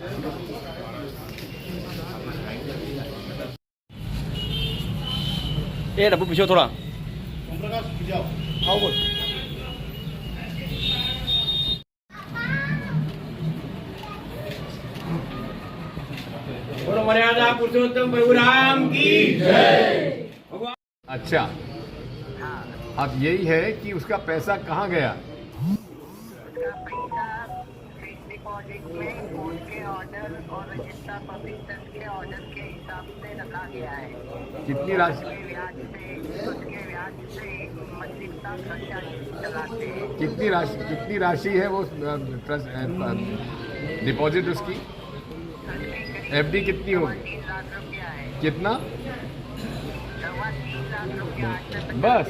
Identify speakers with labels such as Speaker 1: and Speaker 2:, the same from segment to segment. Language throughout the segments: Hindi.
Speaker 1: ए डब्बू पीछे थोड़ा आओ बोल। बोलो मर्यादा पुरुषोत्तम प्रभु राम की जय।
Speaker 2: अच्छा, अब यही है कि उसका पैसा कहाँ गया?
Speaker 3: उसका पैसा फिक्स डिपॉजिट में कोर्ट के ऑर्डर और रजिस्टर परमिशन के ऑर्डर के हिसाब से रखा गया है।
Speaker 2: कितनी राशि?
Speaker 3: उसके ब्याज से मंदिर का खर्चा चलाते हैं।
Speaker 2: कितनी राशि है वो डिपॉजिट उसकी? एफडी कितनी होगी?
Speaker 3: 3 लाख रुपया है।
Speaker 2: कितना?
Speaker 3: 3 लाख रुपया
Speaker 2: बस?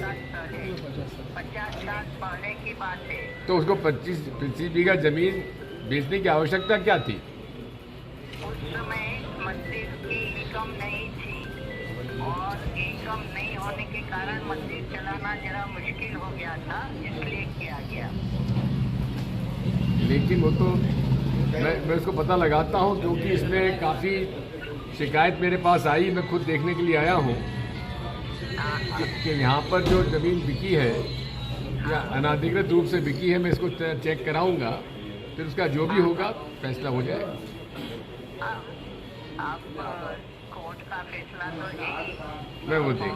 Speaker 3: 50 साल पहले की बात है।
Speaker 2: तो उसको 25 बीघा जमीन बेचने की आवश्यकता क्या थी?
Speaker 3: उस समय मंदिर की इनकम नहीं थी और इनकम नहीं होने के कारण मंदिर चलाना जरा मुश्किल हो गया था, इसलिए किया गया।
Speaker 2: लेकिन वो तो मैं उसको पता लगाता हूँ, क्योंकि इसमें काफ़ी शिकायत मेरे पास आई। मैं खुद देखने के लिए आया हूँ कि यहाँ पर जो ज़मीन बिकी है या अनाधिकृत रूप से बिकी है, मैं इसको चेक कराऊंगा, फिर उसका जो भी होगा फैसला हो जाएगा।
Speaker 3: आप कोर्ट का फैसला तो यही
Speaker 2: मैं वो देख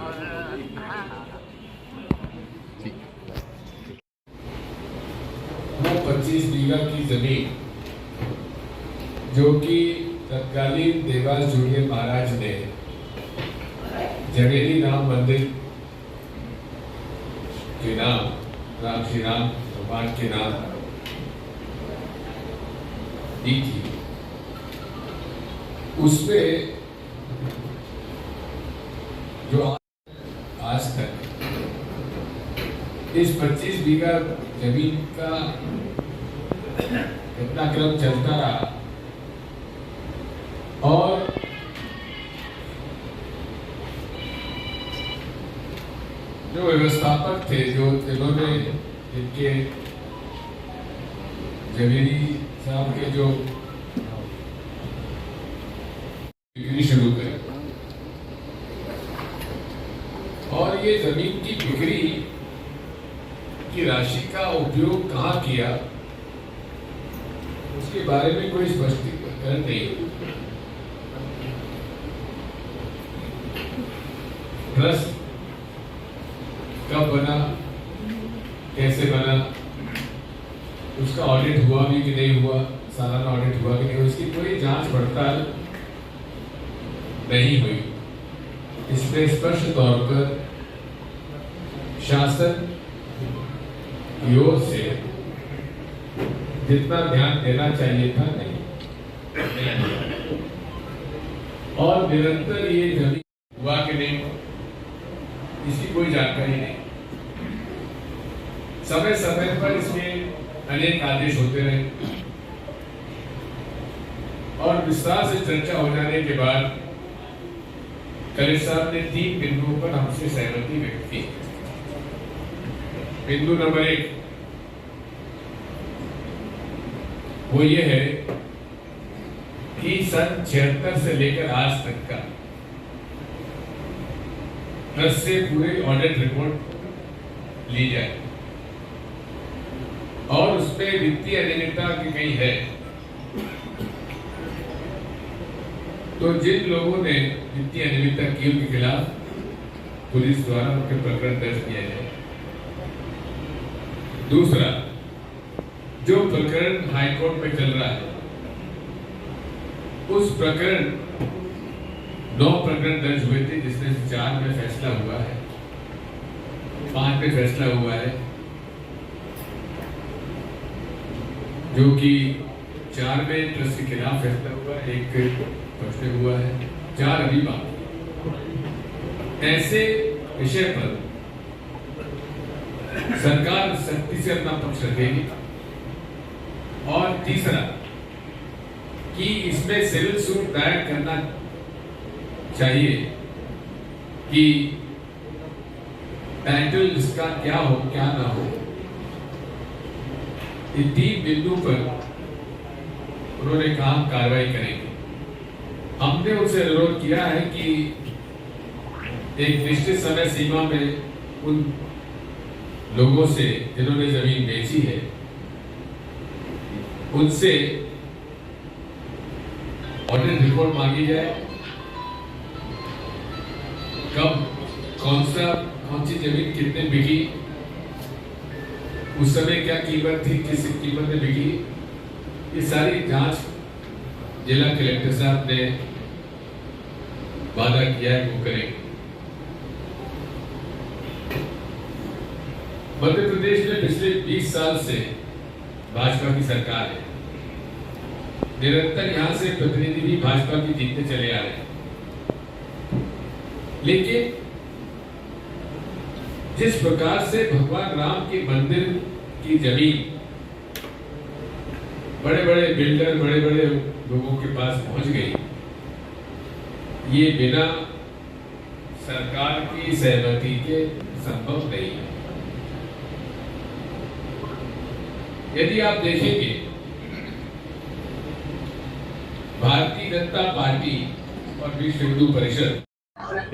Speaker 2: ठीक। वो 25 बीघा की जमीन जो कि तत्कालीन देवास जूनियर महाराज ने जवेरी राम मंदिर के नाम, राम श्री राम भगवान के नाम दी थी, उसमें जो आज तक इस 25 बीघा जमीन का इतना क्रम चलता रहा और जो व्यवस्थापक थे, जो जिन्होंने इनके जवेरी साहब के जो बिक्री शुरू करी और ये जमीन की बिक्री की राशि का उपयोग कहाँ किया, उसके बारे में कोई स्पष्टीकरण नहीं। ट्रस्ट कब बना, कैसे बना, उसका ऑडिट हुआ भी कि नहीं हुआ, सालाना ऑडिट हुआ कि नहीं हुआ, इसकी कोई जांच पड़ताल नहीं हुई। इसमें स्पष्ट तौर पर शासन की ओर से जितना ध्यान देना चाहिए था नहीं और निरंतर ये जमीन हुआ कि नहीं, इसकी कोई जानकारी नहीं। समय समय पर इसमें अनेक आदेश होते रहे और विस्तार से चर्चा हो जाने के बाद कलेक्टर साहब ने 3 बिंदुओं पर हमसे सहमति व्यक्त की। बिंदु नंबर 1 वो ये है कि सन 76 से लेकर आज तक का ट्रस्ट से पूरे ऑडिट रिपोर्ट ली जाए और उसमें वित्तीय अनियमितता की कहीं है तो जिन लोगों ने वित्तीय अनियमितता की उनके खिलाफ पुलिस द्वारा उनके प्रकरण दर्ज किया जाए। दूसरा, जो प्रकरण हाईकोर्ट में चल रहा है उस प्रकरण 9 प्रकरण दर्ज हुए थे, जिसमें से 4 में फैसला हुआ है, 5 में फैसला हुआ है, जो कि 4 में ट्रस्ट के खिलाफ फैसला हुआ है, 1 पक्ष में हुआ है, 4 अभी बाकी। ऐसे विषय पर सरकार सख्ती से अपना पक्ष रखेगी। और तीसरा कि इसमें सिविल सूट दायर करना चाहिए कि टाइटल इसका क्या हो क्या ना हो। इन 3 बिंदु पर उन्होंने कहा हम कार्रवाई करेंगे। हमने उनसे अनुरोध किया है कि एक निश्चित समय सीमा में उन लोगों से जिन्होंने जमीन बेची है उनसे ऑडिट रिपोर्ट मांगी जाए, कब कौन सी जमीन कितने बिकी, उस समय क्या कीमत थी, किस कीमत में बिकी, ये सारी जांच जिला कलेक्टर साहब ने वादा किया है वो करेंगे। मध्य प्रदेश में पिछले 20 साल से भाजपा की सरकार है, निरंतर यहां से प्रतिनिधि भी भाजपा की जीतते चले आ रहे हैं, लेकिन जिस प्रकार से भगवान राम के मंदिर की जमीन बड़े बड़े बिल्डर, बड़े बड़े लोगों के पास पहुंच गई, ये बिना सरकार की सहमति के संभव नहीं है। यदि आप देखेंगे भारतीय जनता पार्टी और विश्व हिंदू परिषद,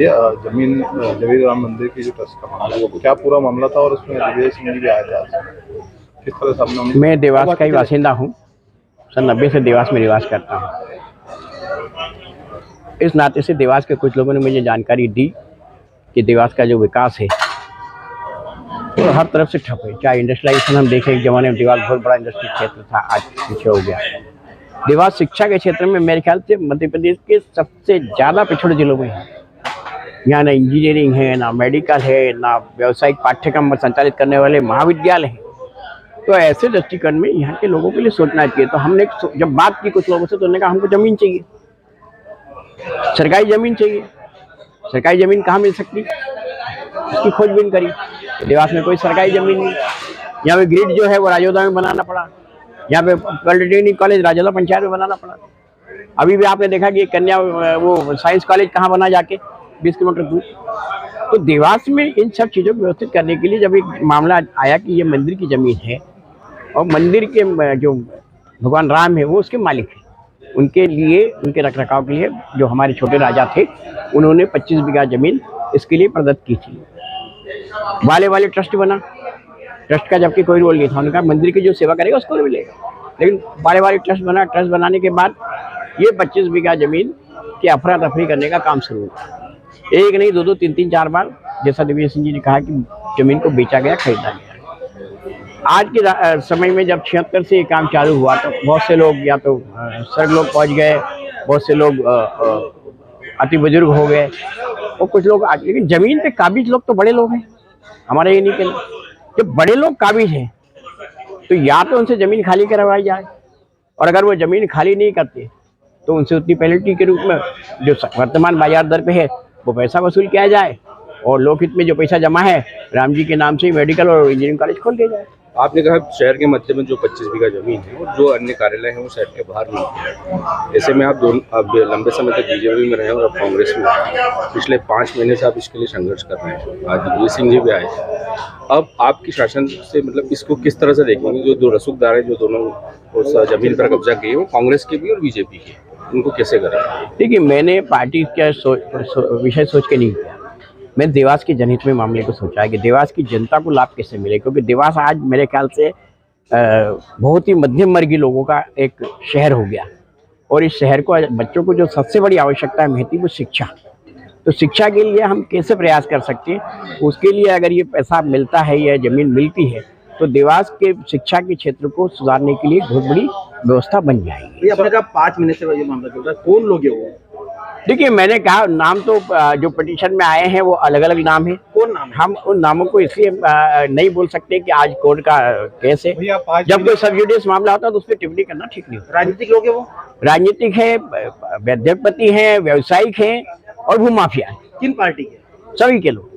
Speaker 4: ये जमीन जवेरी राम मंदिर की जो ट्रस्ट का मामला है, वो क्या पूरा मामला था और उसमें दिग्विजय सिंह जी भी आए थे आज, किस तरह सामने?
Speaker 1: मैं देवास का ही बासिंदा हूँ, सन 90 से देवास में निवास करता हूँ। इस नाते से देवास के कुछ लोगों ने मुझे जानकारी दी कि देवास का जो विकास है वो हर तरफ से ठप है। चाहे इंडस्ट्रियलाइजेशन हम देखें, एक जमाने में देवास बहुत बड़ा इंडस्ट्री क्षेत्र था, आज पीछे हो गया। देवास शिक्षा के क्षेत्र में मेरे ख्याल से मध्य प्रदेश के सबसे ज़्यादा पिछड़े जिलों में है। यहाँ ना इंजीनियरिंग है, ना मेडिकल है, ना व्यावसायिक पाठ्यक्रम संचालित करने वाले महाविद्यालय हैं। तो ऐसे दृष्टिकोण में यहाँ के लोगों के लिए सोचना चाहिए। तो हमने जब बात की कुछ लोगों से तो उन्होंने कहा हमको ज़मीन चाहिए, सरकारी ज़मीन चाहिए। सरकारी ज़मीन कहाँ मिल सकती, उसकी खोजबीन करी। देवास में कोई सरकारी ज़मीन नहीं। यहाँ पे ग्रिड जो है वो राजौदा में बनाना पड़ा, यहाँ पे पॉलिटेक्निक कॉलेज राजौदा पंचायत में बनाना पड़ा। अभी भी आपने देखा कि कन्या वो साइंस कॉलेज कहाँ बना जाके 20 किलोमीटर दूर। तो देवास में इन सब चीज़ों को व्यवस्थित करने के लिए जब एक मामला आया कि ये मंदिर की ज़मीन है और मंदिर के जो भगवान राम है वो उसके मालिक हैं, उनके लिए, उनके रखरखाव के लिए जो हमारे छोटे राजा थे उन्होंने 25 बीघा ज़मीन इसके लिए प्रदत्त की थी। वाले ट्रस्ट बना, ट्रस्ट का जबकि कोई रोल नहीं था। उन्होंने कहा मंदिर की जो सेवा करेगा उसको मिलेगा, लेकिन वाले ट्रस्ट बना। ट्रस्ट बनाने के बाद ये 25 बीघा ज़मीन की अफरा तफरी करने का काम शुरू हुआ। एक नहीं, दो, 3, 4 बार, जैसा दिग्विजय सिंह जी ने कहा कि जमीन को बेचा गया, खरीदा गया। आज के समय में जब 76 से ये काम चालू हुआ तो बहुत से लोग या तो सर्ग लोग पहुंच गए, बहुत से लोग अति बुजुर्ग हो गए और कुछ लोग, लेकिन जमीन पे काबिज लोग तो बड़े लोग हैं हमारे ये नहीं के। जब बड़े लोग काबिज हैं तो या तो उनसे ज़मीन खाली करवाई जाए, और अगर वो ज़मीन खाली नहीं करते तो उनसे उतनी पेनल्टी के रूप में जो वर्तमान बाजार दर पे है वो पैसा वसूल किया जाए, और लोकहित में जो पैसा जमा है राम जी के नाम से ही मेडिकल और इंजीनियरिंग कॉलेज खोल दिया जाए।
Speaker 4: आपने कहा शहर के मध्य में जो 25 बीघा जमीन है और जो अन्य कार्यालय हैं वो शहर के बाहर नहीं है। ऐसे में आप लंबे समय तक बीजेपी में रहे और अब कांग्रेस में, पिछले 5 महीने से आप इसके लिए संघर्ष कर रहे हैं। आज दिग्विजय सिंह जी भी आए, अब आपकी शासन से मतलब इसको किस तरह से देखेंगे? जो 2 रसूखदार है, जो दोनों उस जमीन पर कब्जा किए, वो कांग्रेस के भी और बीजेपी के, उनको कैसे करें?
Speaker 1: देखिए, मैंने पार्टी का विषय सोच के नहीं किया। मैं देवास के जनहित में मामले को सोचा है कि देवास की जनता को लाभ कैसे मिले, क्योंकि देवास आज मेरे ख्याल से बहुत ही मध्यम वर्गीय लोगों का एक शहर हो गया, और इस शहर को, बच्चों को जो सबसे बड़ी आवश्यकता है महती वो शिक्षा। तो शिक्षा के लिए हम कैसे प्रयास कर सकते हैं, उसके लिए अगर ये पैसा मिलता है या ज़मीन मिलती है तो देवास के शिक्षा के क्षेत्र को सुधारने के लिए बहुत बड़ी व्यवस्था बन जाएगी।
Speaker 5: ये अपने कहा 5 महीने से ये मामला चल रहा है, कौन लोग है वो?
Speaker 1: देखिए, मैंने कहा नाम तो जो पिटीशन में आए हैं वो अलग अलग नाम है।
Speaker 5: कौन नाम है?
Speaker 1: हम उन नामों को इसलिए नहीं बोल सकते कि आज कोर्ट का केस है। जब कोई सब जुडिस मामला होता है तो उस पर टिप्पणी करना ठीक नहीं होता।
Speaker 5: राजनीतिक लोग है वो?
Speaker 1: राजनीतिक है, उद्योगपति हैं, व्यावसायिक हैं और भूमाफिया है।
Speaker 5: किन पार्टी के?
Speaker 1: सभी के लोग।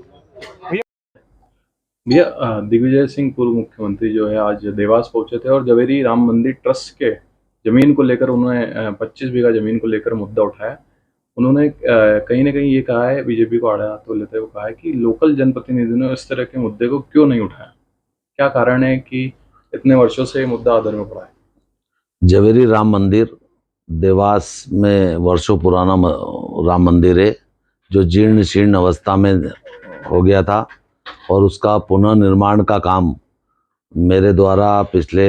Speaker 6: भैया, दिग्विजय सिंह पूर्व मुख्यमंत्री जो है आज देवास पहुंचे थे और जवेरी राम मंदिर ट्रस्ट के जमीन को लेकर उन्होंने 25 बीघा जमीन को लेकर मुद्दा उठाया। उन्होंने कहीं ना कहीं ये कहा है, बीजेपी को आड़े हाथों लेते हुए कहा है कि लोकल जनप्रतिनिधियों ने इस तरह के मुद्दे को क्यों नहीं उठाया, क्या कारण है कि इतने वर्षों से ये मुद्दा आदर में पड़ा है?
Speaker 7: जवेरी राम मंदिर देवास में वर्षों पुराना राम मंदिर है जो जीर्ण शीर्ण अवस्था में हो गया था और उसका पुनर्निर्माण का काम मेरे द्वारा पिछले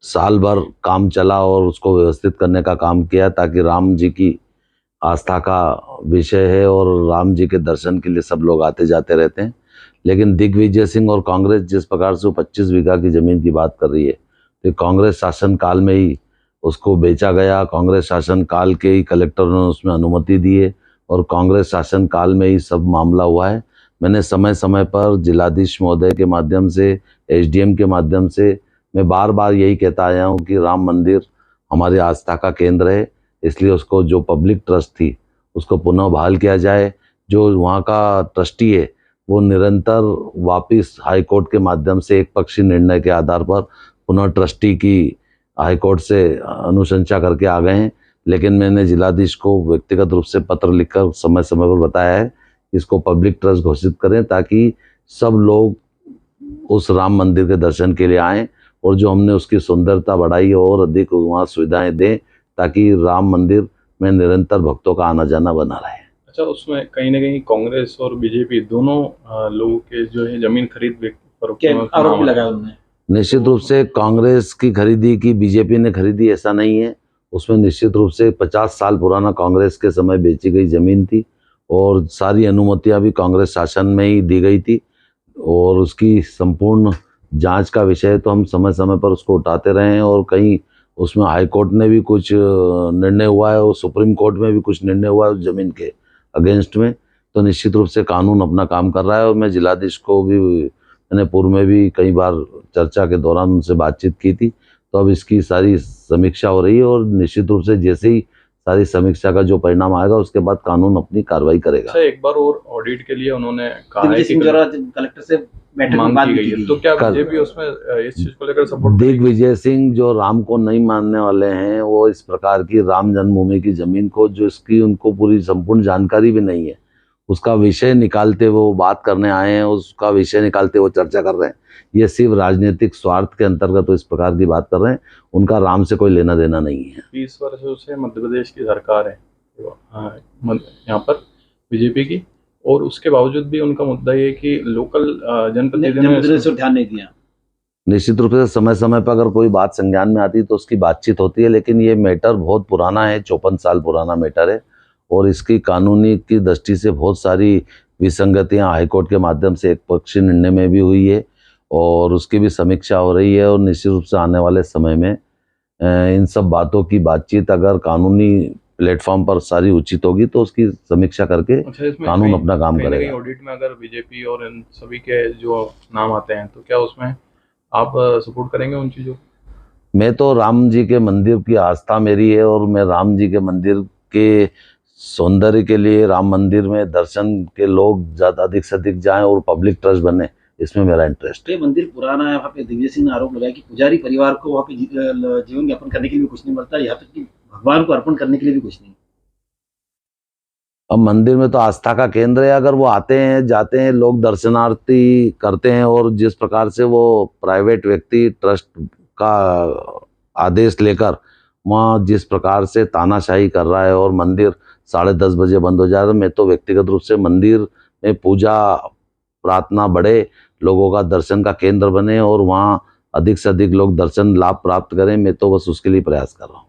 Speaker 7: साल भर काम चला और उसको व्यवस्थित करने का काम किया ताकि राम जी की आस्था का विषय है और राम जी के दर्शन के लिए सब लोग आते जाते रहते हैं। लेकिन दिग्विजय सिंह और कांग्रेस जिस प्रकार से 25 बीघा की ज़मीन की बात कर रही है तो कांग्रेस शासन काल में ही उसको बेचा गया। कांग्रेस शासन काल के ही कलेक्टर ने उसमें अनुमति दी है और कांग्रेस शासन काल में ही सब मामला हुआ है। मैंने समय समय पर जिलाधीश महोदय के माध्यम से, एसडीएम के माध्यम से मैं बार बार यही कहता आया हूँ कि राम मंदिर हमारी आस्था का केंद्र है, इसलिए उसको जो पब्लिक ट्रस्ट थी उसको पुनः बहाल किया जाए। जो वहाँ का ट्रस्टी है वो निरंतर वापस हाई कोर्ट के माध्यम से एक पक्षी निर्णय के आधार पर पुनः ट्रस्टी की हाई कोर्ट से अनुशंसा करके आ गए हैं। लेकिन मैंने जिलाधीश को व्यक्तिगत रूप से पत्र लिखकर समय समय पर बताया है कि इसको पब्लिक ट्रस्ट घोषित करें ताकि सब लोग उस राम मंदिर के दर्शन के लिए आएँ और जो हमने उसकी सुंदरता बढ़ाई और अधिक वहाँ सुविधाएं दें ताकि राम मंदिर में निरंतर भक्तों का आना जाना बना रहे।
Speaker 6: अच्छा, उसमें कहीं ना कहीं कांग्रेस और बीजेपी दोनों लोगों के जो है जमीन खरीद पर
Speaker 5: आरोप लगाया उन्होंने।
Speaker 7: निश्चित रूप से कांग्रेस की खरीदी की बीजेपी ने खरीदी ऐसा नहीं है। उसमें निश्चित रूप से 50 साल पुराना कांग्रेस के समय बेची गई ज़मीन थी और सारी अनुमतियां भी कांग्रेस शासन में ही दी गई थी और उसकी संपूर्ण जांच का विषय तो हम समय समय पर उसको उठाते रहे हैं और कहीं उसमें हाई कोर्ट ने भी कुछ निर्णय हुआ है और सुप्रीम कोर्ट में भी कुछ निर्णय हुआ है उस ज़मीन के अगेंस्ट में। तो निश्चित रूप से कानून अपना काम कर रहा है और मैं जिलाधीश को भी, मैंने पूर्व में भी कई बार चर्चा के दौरान उनसे बातचीत की थी, तो अब इसकी सारी समीक्षा हो रही है और निश्चित रूप से जैसे ही सारी समीक्षा का जो परिणाम आएगा उसके बाद कानून अपनी कार्रवाई करेगा।
Speaker 6: अच्छा, एक बार और ऑडिट के लिए उन्होंने कहा है कि
Speaker 5: कलेक्टर से बैठक में बात की गई,
Speaker 6: तो क्या बीजेपी उसमें इस चीज को लेकर सपोर्ट?
Speaker 7: दिग्विजय सिंह जो राम को नहीं मानने वाले हैं वो इस प्रकार की राम जन्मभूमि की जमीन को, जो इसकी उनको पूरी संपूर्ण जानकारी भी नहीं है, उसका विषय निकालते हुए वो बात करने आए हैं, उसका विषय निकालते हुए चर्चा कर रहे हैं। ये सिर्फ राजनीतिक स्वार्थ के अंतर्गत तो इस प्रकार की बात कर रहे हैं, उनका राम से कोई लेना देना नहीं है।
Speaker 6: 20 वर्षों से मध्य प्रदेश की सरकार है यहाँ पर बीजेपी की, और उसके बावजूद भी उनका मुद्दा ये है कि लोकल जनप्रतिनिधियों ने
Speaker 5: ध्यान नहीं दिया।
Speaker 7: निश्चित रूप से समय समय पर अगर कोई बात संज्ञान में आती है तो उसकी बातचीत होती है, लेकिन ये मैटर बहुत पुराना है, 54 साल पुराना मैटर है और इसकी कानूनी की दृष्टि से बहुत सारी विसंगतियां हाईकोर्ट के माध्यम से एक पक्षीय निर्णय में भी हुई है और उसकी भी समीक्षा हो रही है और निश्चित रूप से आने वाले समय में इन सब बातों की बातचीत अगर कानूनी प्लेटफॉर्म पर सारी उचित होगी तो उसकी समीक्षा करके कानून अपना काम करेगा।
Speaker 6: ऑडिट में अगर बीजेपी और इन सभी के जो नाम आते हैं तो क्या उसमें आप सपोर्ट करेंगे उन चीज़ों?
Speaker 7: मैं तो राम जी के मंदिर की आस्था मेरी है और मैं राम जी के मंदिर के सौंदर्य के लिए, राम मंदिर में दर्शन के लोग ज़्यादा अधिक से अधिक जाएं और पब्लिक ट्रस्ट बने, इसमें मेरा इंटरेस्ट है।
Speaker 5: ये मंदिर पुराना है, वहाँ पे दिग्विजय सिंह ने आरोप लगाया कि पुजारी परिवार को वहाँ पे जीवन यापन करने के लिए भी कुछ नहीं मिलता, यहाँ तक कि भगवान को अर्पण करने के लिए भी कुछ नहीं।
Speaker 7: अब मंदिर में तो आस्था का केंद्र है, अगर वो आते हैं जाते हैं लोग दर्शनार्थी करते हैं और जिस प्रकार से वो प्राइवेट व्यक्ति ट्रस्ट का आदेश लेकर वहाँ जिस प्रकार से तानाशाही कर रहा है और मंदिर 10:30 बजे बंद हो जा रहा है, मैं तो व्यक्तिगत रूप से मंदिर में पूजा प्रार्थना बढ़े, लोगों का दर्शन का केंद्र बने और वहाँ अधिक से अधिक लोग दर्शन लाभ प्राप्त करें, मैं तो बस उसके लिए प्रयास कर रहा हूँ।